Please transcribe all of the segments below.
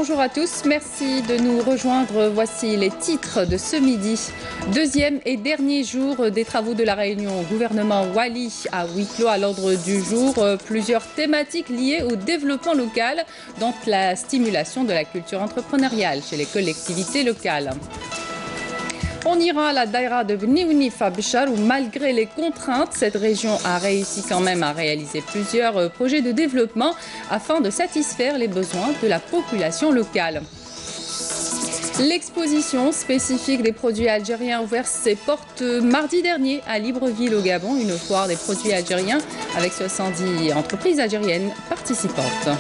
Bonjour à tous, merci de nous rejoindre. Voici les titres de ce midi. Deuxième et dernier jour des travaux de la réunion gouvernement Wali à huis clos. À l'ordre du jour, plusieurs thématiques liées au développement local, dont la stimulation de la culture entrepreneuriale chez les collectivités locales. On ira à la Daïra de Bni Ounif à Béchar où malgré les contraintes, cette région a réussi quand même à réaliser plusieurs projets de développement afin de satisfaire les besoins de la population locale. L'exposition spécifique des produits algériens a ouvert ses portes mardi dernier à Libreville au Gabon, une foire des produits algériens avec 70 entreprises algériennes participantes.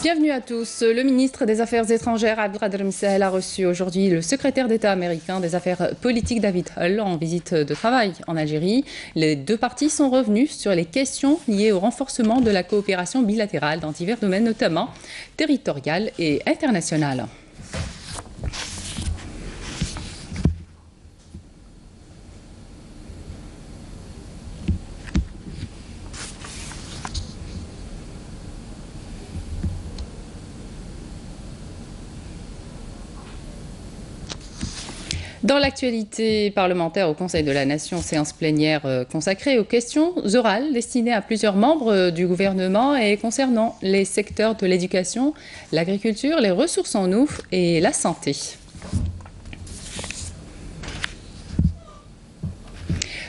Bienvenue à tous. Le ministre des Affaires étrangères, Abdelkader Msahel, a reçu aujourd'hui le secrétaire d'État américain des Affaires politiques, David Hull, en visite de travail en Algérie. Les deux parties sont revenus sur les questions liées au renforcement de la coopération bilatérale dans divers domaines, notamment territorial et international. Dans l'actualité parlementaire au Conseil de la Nation, séance plénière consacrée aux questions orales destinées à plusieurs membres du gouvernement et concernant les secteurs de l'éducation, l'agriculture, les ressources en eau et la santé.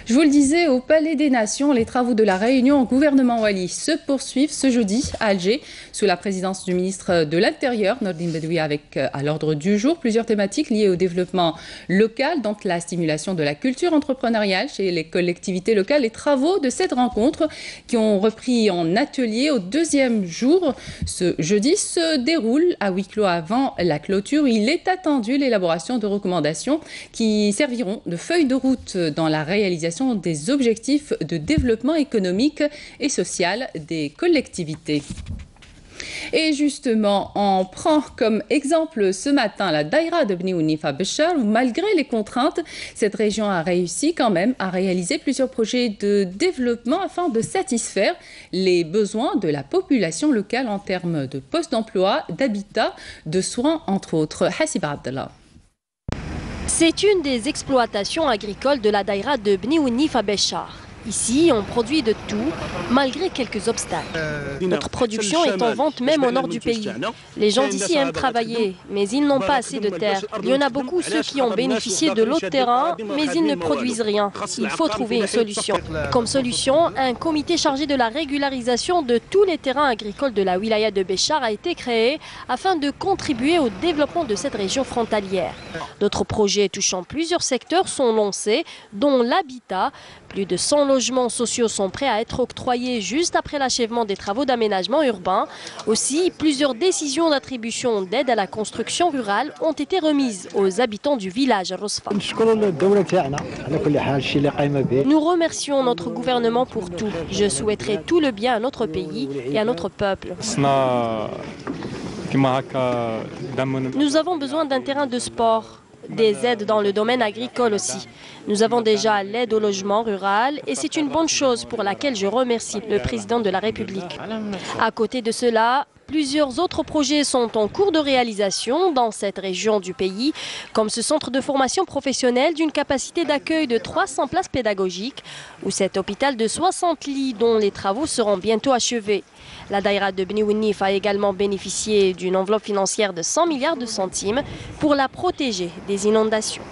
Je vous le disais, au Palais des Nations, les travaux de la réunion au gouvernement Wali se poursuivent ce jeudi à Alger, sous la présidence du ministre de l'Intérieur, Nordine Bedoui, avec à l'ordre du jour plusieurs thématiques liées au développement local, dont la stimulation de la culture entrepreneuriale chez les collectivités locales. Les travaux de cette rencontre, qui ont repris en atelier au deuxième jour ce jeudi, se déroulent à huis clos avant la clôture. Il est attendu l'élaboration de recommandations qui serviront de feuille de route dans la réalisation des objectifs de développement économique et social des collectivités. Et justement, on prend comme exemple ce matin la Daïra de Bni Ounif à Béchar où malgré les contraintes, cette région a réussi quand même à réaliser plusieurs projets de développement afin de satisfaire les besoins de la population locale en termes de postes d'emploi, d'habitat, de soins, entre autres. Hassiba Abdallah. C'est une des exploitations agricoles de la Daïra de Bni Ounif à Béchar. Ici, on produit de tout, malgré quelques obstacles. Notre production est en vente même au nord du pays. Les gens d'ici aiment travailler, mais ils n'ont pas assez de terre. Il y en a beaucoup ceux qui ont bénéficié de l'autre terrain, mais ils ne produisent rien. Il faut trouver une solution. Comme solution, un comité chargé de la régularisation de tous les terrains agricoles de la wilaya de Béchar a été créé afin de contribuer au développement de cette région frontalière. D'autres projets touchant plusieurs secteurs sont lancés, dont l'habitat. Plus de 100 logements sociaux sont prêts à être octroyés juste après l'achèvement des travaux d'aménagement urbain. Aussi, plusieurs décisions d'attribution d'aide à la construction rurale ont été remises aux habitants du village Rosfa. Nous remercions notre gouvernement pour tout. Je souhaiterais tout le bien à notre pays et à notre peuple. Nous avons besoin d'un terrain de sport. Des aides dans le domaine agricole aussi. Nous avons déjà l'aide au logement rural et c'est une bonne chose pour laquelle je remercie le président de la République. À côté de cela, plusieurs autres projets sont en cours de réalisation dans cette région du pays, comme ce centre de formation professionnelle d'une capacité d'accueil de 300 places pédagogiques ou cet hôpital de 60 lits dont les travaux seront bientôt achevés. La Daïra de Bni Ounif a également bénéficié d'une enveloppe financière de 100 milliards de centimes pour la protéger des inondations.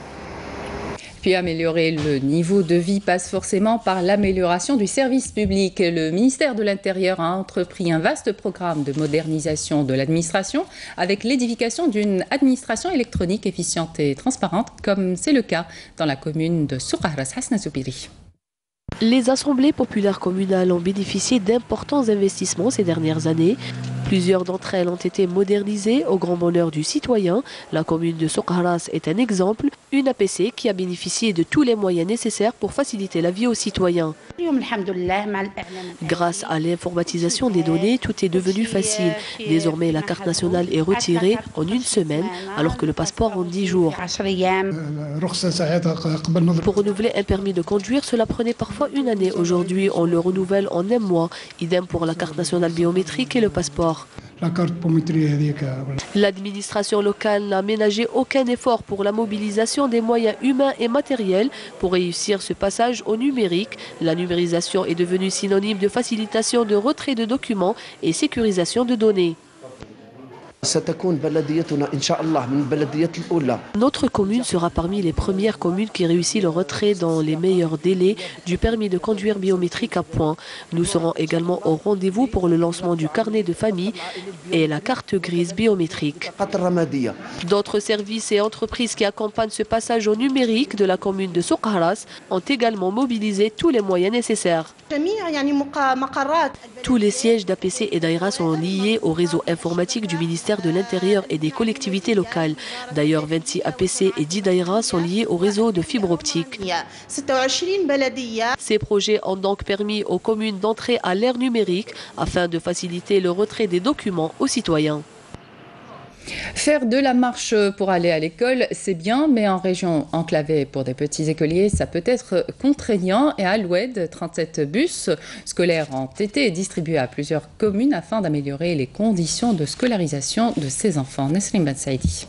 Puis améliorer le niveau de vie passe forcément par l'amélioration du service public. Le ministère de l'Intérieur a entrepris un vaste programme de modernisation de l'administration avec l'édification d'une administration électronique efficiente et transparente, comme c'est le cas dans la commune de Soukharas. Hasna Zoubiri. Les assemblées populaires communales ont bénéficié d'importants investissements ces dernières années. Plusieurs d'entre elles ont été modernisées au grand bonheur du citoyen. La commune de Soukharas est un exemple. Une APC qui a bénéficié de tous les moyens nécessaires pour faciliter la vie aux citoyens. Grâce à l'informatisation des données, tout est devenu facile. Désormais, la carte nationale est retirée en une semaine, alors que le passeport en 10 jours. Pour renouveler un permis de conduire, cela prenait parfois une année. Aujourd'hui, on le renouvelle en un mois. Idem pour la carte nationale biométrique et le passeport. L'administration locale n'a ménagé aucun effort pour la mobilisation des moyens humains et matériels pour réussir ce passage au numérique. La numérisation est devenue synonyme de facilitation de retrait de documents et sécurisation de données. Notre commune sera parmi les premières communes qui réussissent le retrait dans les meilleurs délais du permis de conduire biométrique à point. Nous serons également au rendez-vous pour le lancement du carnet de famille et la carte grise biométrique. D'autres services et entreprises qui accompagnent ce passage au numérique de la commune de Soukharas ont également mobilisé tous les moyens nécessaires. Tous les sièges d'APC et d'AIRA sont liés au réseau informatique du ministère de l'Intérieur et des collectivités locales. D'ailleurs, 26 APC et 10 d'AIRA sont liés au réseau de fibre optique. Ces projets ont donc permis aux communes d'entrer à l'ère numérique afin de faciliter le retrait des documents aux citoyens. Faire de la marche pour aller à l'école, c'est bien, mais en région enclavée pour des petits écoliers, ça peut être contraignant. Et à l'Oued, 37 bus scolaires ont été distribués à plusieurs communes afin d'améliorer les conditions de scolarisation de ces enfants. Nesrine Ben Saïdi.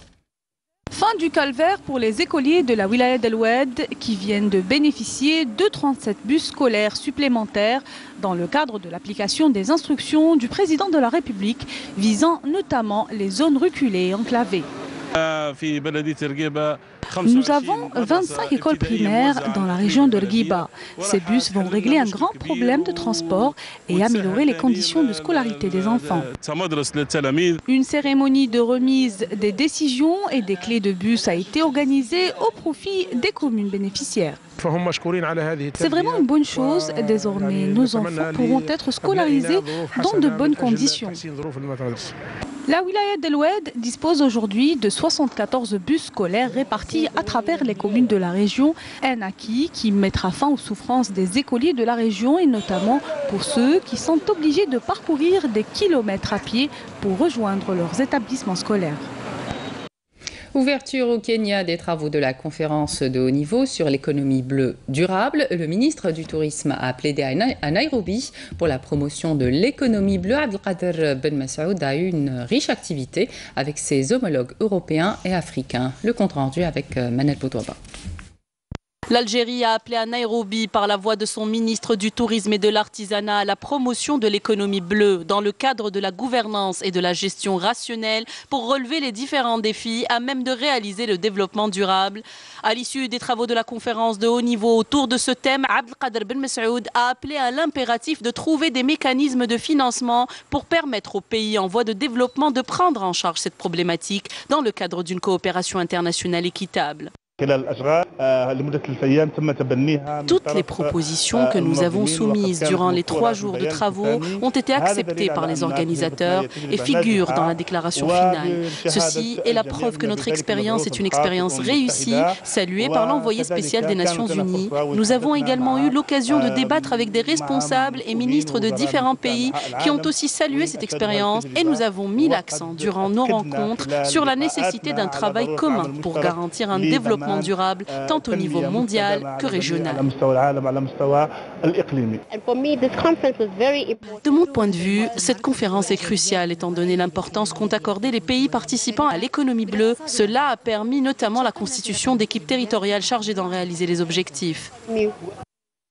Fin du calvaire pour les écoliers de la wilaya d'El Oued qui viennent de bénéficier de 37 bus scolaires supplémentaires dans le cadre de l'application des instructions du président de la République visant notamment les zones reculées et enclavées. Nous avons 25 écoles primaires dans la région de Rguiba. Ces bus vont régler un grand problème de transport et améliorer les conditions de scolarité des enfants. Une cérémonie de remise des décisions et des clés de bus a été organisée au profit des communes bénéficiaires. C'est vraiment une bonne chose. Désormais, nos enfants pourront être scolarisés dans de bonnes conditions. La wilaya d'El Oued dispose aujourd'hui de 74 bus scolaires répartis à travers les communes de la région. Un acquis qui mettra fin aux souffrances des écoliers de la région et notamment pour ceux qui sont obligés de parcourir des kilomètres à pied pour rejoindre leurs établissements scolaires. Ouverture au Kenya des travaux de la conférence de haut niveau sur l'économie bleue durable. Le ministre du Tourisme a plaidé à Nairobi pour la promotion de l'économie bleue. Abdelkader Ben Masoud a eu une riche activité avec ses homologues européens et africains. Le compte rendu avec Manel Boudouaba. L'Algérie a appelé à Nairobi par la voix de son ministre du Tourisme et de l'Artisanat à la promotion de l'économie bleue dans le cadre de la gouvernance et de la gestion rationnelle pour relever les différents défis à même de réaliser le développement durable. À l'issue des travaux de la conférence de haut niveau autour de ce thème, Abdelkader Ben Masoud a appelé à l'impératif de trouver des mécanismes de financement pour permettre aux pays en voie de développement de prendre en charge cette problématique dans le cadre d'une coopération internationale équitable. Toutes les propositions que nous avons soumises durant les 3 jours de travaux ont été acceptées par les organisateurs et figurent dans la déclaration finale. Ceci est la preuve que notre expérience est une expérience réussie, saluée par l'envoyé spécial des Nations Unies. Nous avons également eu l'occasion de débattre avec des responsables et ministres de différents pays qui ont aussi salué cette expérience et nous avons mis l'accent durant nos rencontres sur la nécessité d'un travail commun pour garantir un développement durable, tant au niveau mondial que régional. De mon point de vue, cette conférence est cruciale étant donné l'importance qu'ont accordé les pays participants à l'économie bleue. Cela a permis notamment la constitution d'équipes territoriales chargées d'en réaliser les objectifs.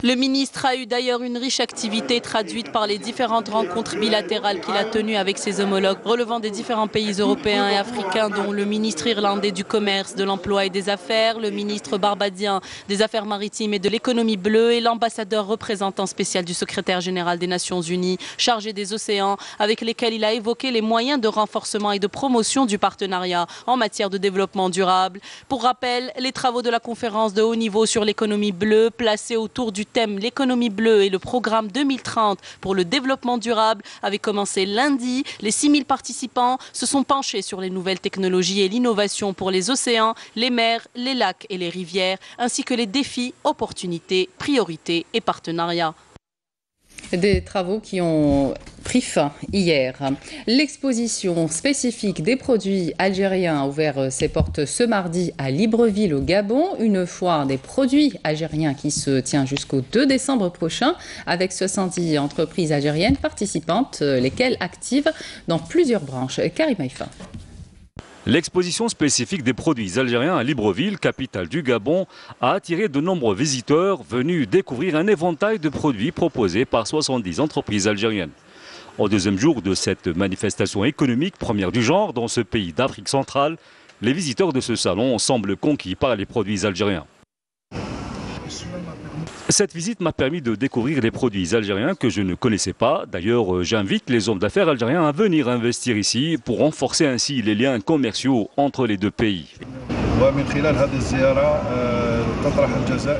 Le ministre a eu d'ailleurs une riche activité traduite par les différentes rencontres bilatérales qu'il a tenues avec ses homologues relevant des différents pays européens et africains, dont le ministre irlandais du commerce, de l'emploi et des affaires, le ministre barbadien des affaires maritimes et de l'économie bleue et l'ambassadeur représentant spécial du secrétaire général des Nations Unies chargé des océans, avec lesquels il a évoqué les moyens de renforcement et de promotion du partenariat en matière de développement durable. Pour rappel, les travaux de la conférence de haut niveau sur l'économie bleue placés autour du thème l'économie bleue et le programme 2030 pour le développement durable avait commencé lundi. Les 6000 participants se sont penchés sur les nouvelles technologies et l'innovation pour les océans, les mers, les lacs et les rivières, ainsi que les défis, opportunités, priorités et partenariats. Des travaux qui ont pris fin hier. L'exposition spécifique des produits algériens a ouvert ses portes ce mardi à Libreville au Gabon. Une foire des produits algériens qui se tient jusqu'au 2 décembre prochain avec 70 entreprises algériennes participantes, lesquelles actives dans plusieurs branches. Karim Haïfa. L'exposition spécifique des produits algériens à Libreville, capitale du Gabon, a attiré de nombreux visiteurs venus découvrir un éventail de produits proposés par 70 entreprises algériennes. Au deuxième jour de cette manifestation économique première du genre dans ce pays d'Afrique centrale, les visiteurs de ce salon semblent conquis par les produits algériens. Cette visite m'a permis de découvrir les produits algériens que je ne connaissais pas. D'ailleurs, j'invite les hommes d'affaires algériens à venir investir ici pour renforcer ainsi les liens commerciaux entre les deux pays.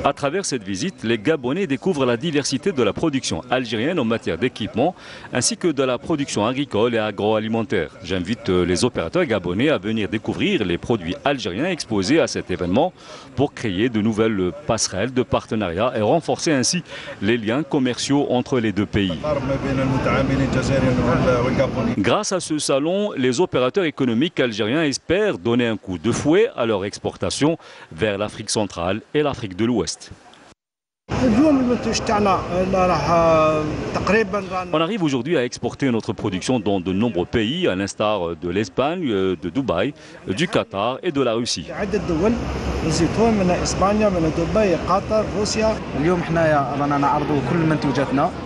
À travers cette visite, les Gabonais découvrent la diversité de la production algérienne en matière d'équipement ainsi que de la production agricole et agroalimentaire. J'invite les opérateurs gabonais à venir découvrir les produits algériens exposés à cet événement pour créer de nouvelles passerelles de partenariat et renforcer ainsi les liens commerciaux entre les deux pays. Grâce à ce salon, les opérateurs économiques algériens espèrent donner un coup de fouet à leur exportation vers l'Afrique centrale et l'Afrique de l'Ouest. On arrive aujourd'hui à exporter notre production dans de nombreux pays, à l'instar de l'Espagne, de Dubaï, du Qatar et de la Russie.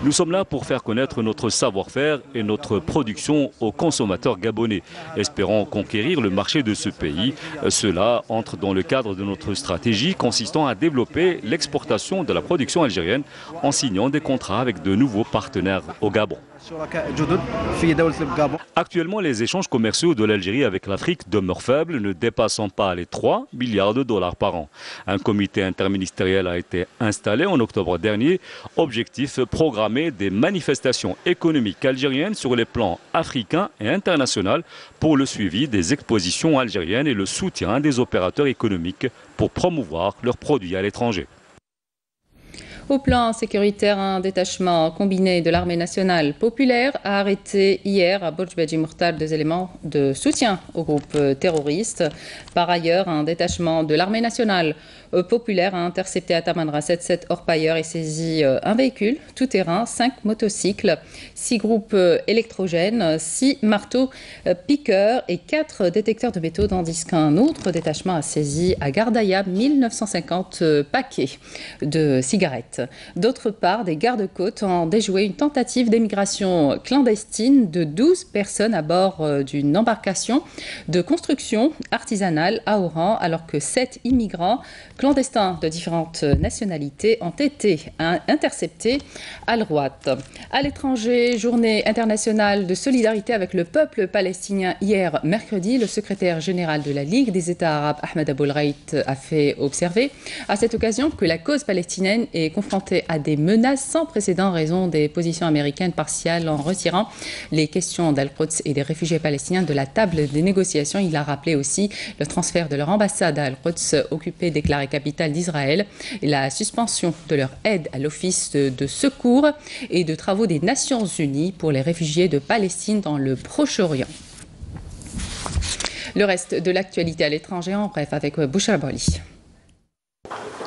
Nous sommes là pour faire connaître notre savoir-faire et notre production aux consommateurs gabonais. Espérons conquérir le marché de ce pays. Cela entre dans le cadre de notre stratégie consistant à développer l'exportation de la production algérienne en signant des contrats avec de nouveaux partenaires au Gabon. Actuellement, les échanges commerciaux de l'Algérie avec l'Afrique demeurent faibles, ne dépassant pas les 3 milliards de dollars par an. Un comité interministériel a été installé en octobre dernier. Objectif, programmer des manifestations économiques algériennes sur les plans africains et internationaux pour le suivi des expositions algériennes et le soutien des opérateurs économiques pour promouvoir leurs produits à l'étranger. Au plan sécuritaire, un détachement combiné de l'armée nationale populaire a arrêté hier à Borj-Beji Mourtar des éléments de soutien au groupe terroriste. Par ailleurs, un détachement de l'armée nationale populaire a intercepté à Tamanrasset 7 orpailleurs et saisi un véhicule tout-terrain, 5 motocycles, 6 groupes électrogènes, 6 marteaux piqueurs et 4 détecteurs de métaux, tandis qu'un autre détachement a saisi à Gardaïa 1950 paquets de cigarettes. D'autre part, des gardes-côtes ont déjoué une tentative d'émigration clandestine de 12 personnes à bord d'une embarcation de construction artisanale à Oran, alors que 7 immigrants clandestins de différentes nationalités ont été interceptés à Al-Rouat. À l'étranger, journée internationale de solidarité avec le peuple palestinien hier mercredi, le secrétaire général de la Ligue des États arabes, Ahmed Aboulraït, a fait observer à cette occasion que la cause palestinienne est confrontée à des menaces sans précédent en raison des positions américaines partiales en retirant les questions d'Al-Quds et des réfugiés palestiniens de la table des négociations. Il a rappelé aussi le transfert de leur ambassade à Al-Quds, occupée déclarée capitale d'Israël, et la suspension de leur aide à l'Office de secours et de travaux des Nations Unies pour les réfugiés de Palestine dans le Proche-Orient. Le reste de l'actualité à l'étranger, en bref, avec Bouchra Bali.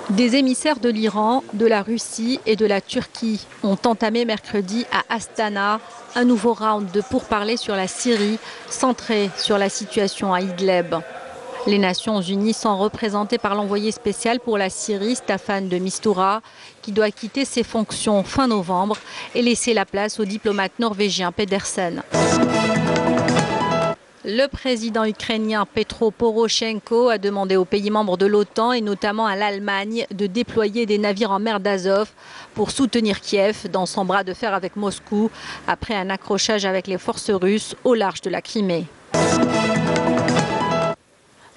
Des émissaires de l'Iran, de la Russie et de la Turquie ont entamé mercredi à Astana un nouveau round de pourparlers sur la Syrie, centré sur la situation à Idlib. Les Nations Unies sont représentées par l'envoyé spécial pour la Syrie, Staffan de Mistura, qui doit quitter ses fonctions fin novembre et laisser la place au diplomate norvégien Pedersen. Le président ukrainien Petro Poroshenko a demandé aux pays membres de l'OTAN et notamment à l'Allemagne de déployer des navires en mer d'Azov pour soutenir Kiev dans son bras de fer avec Moscou après un accrochage avec les forces russes au large de la Crimée.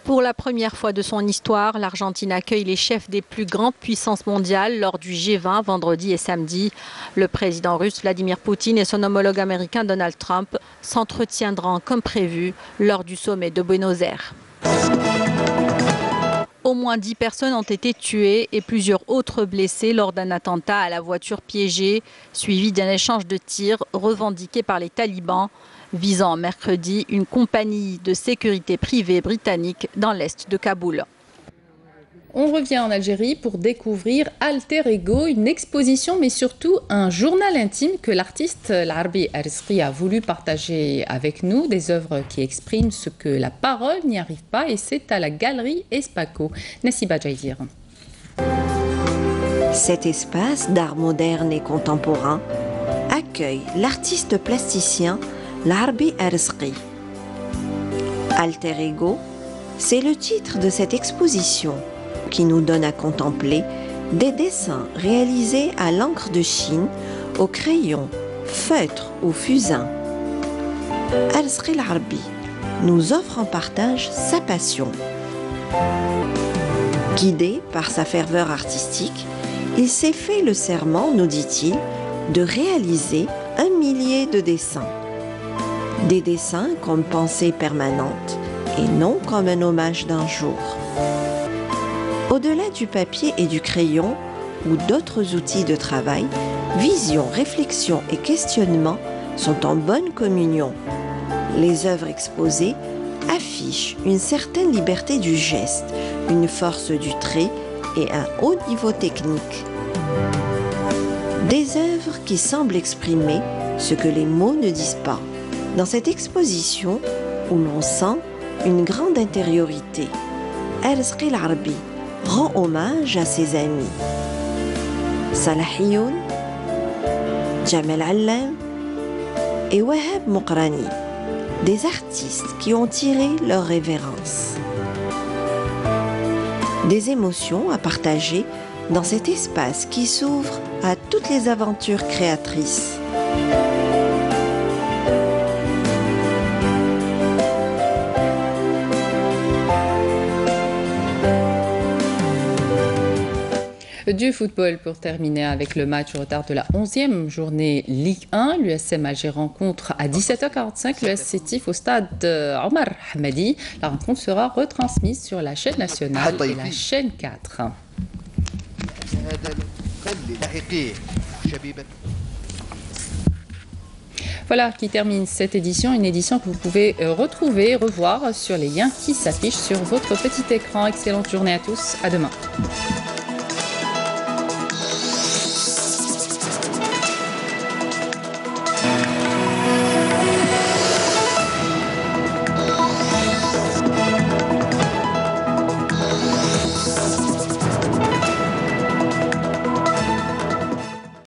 Pour la première fois de son histoire, l'Argentine accueille les chefs des plus grandes puissances mondiales lors du G20 vendredi et samedi. Le président russe Vladimir Poutine et son homologue américain Donald Trump s'entretiendront comme prévu lors du sommet de Buenos Aires. Au moins 10 personnes ont été tuées et plusieurs autres blessées lors d'un attentat à la voiture piégée, suivi d'un échange de tirs revendiqué par les talibans, visant mercredi une compagnie de sécurité privée britannique dans l'est de Kaboul. On revient en Algérie pour découvrir Alter Ego, une exposition mais surtout un journal intime que l'artiste Larbi Arzqi a voulu partager avec nous, des œuvres qui expriment ce que la parole n'y arrive pas, et c'est à la galerie Espaco. Nessiba Jaïdir. Cet espace d'art moderne et contemporain accueille l'artiste plasticien Larbi Arzqi. Alter Ego, c'est le titre de cette exposition qui nous donne à contempler des dessins réalisés à l'encre de Chine, au crayon, feutre ou fusain. Arzqi Larbi nous offre en partage sa passion. Guidé par sa ferveur artistique, il s'est fait le serment, nous dit-il, de réaliser 1 millier de dessins. Des dessins comme pensée permanente et non comme un hommage d'un jour. Au-delà du papier et du crayon ou d'autres outils de travail, vision, réflexion et questionnement sont en bonne communion. Les œuvres exposées affichent une certaine liberté du geste, une force du trait et un haut niveau technique. Des œuvres qui semblent exprimer ce que les mots ne disent pas. Dans cette exposition, où l'on sent une grande intériorité, Arzqi Larbi rend hommage à ses amis Salahiyoun, Jamel Allam et Wahab Mokrani, des artistes qui ont tiré leur révérence. Des émotions à partager dans cet espace qui s'ouvre à toutes les aventures créatrices. Du football pour terminer avec le match au retard de la 11e journée Ligue 1. L'USM Alger rencontre à 17h45 l'US Sétif au stade Omar Hamadi. La rencontre sera retransmise sur la chaîne nationale et la chaîne 4. Voilà qui termine cette édition, une édition que vous pouvez retrouver, revoir sur les liens qui s'affichent sur votre petit écran. Excellente journée à tous, à demain.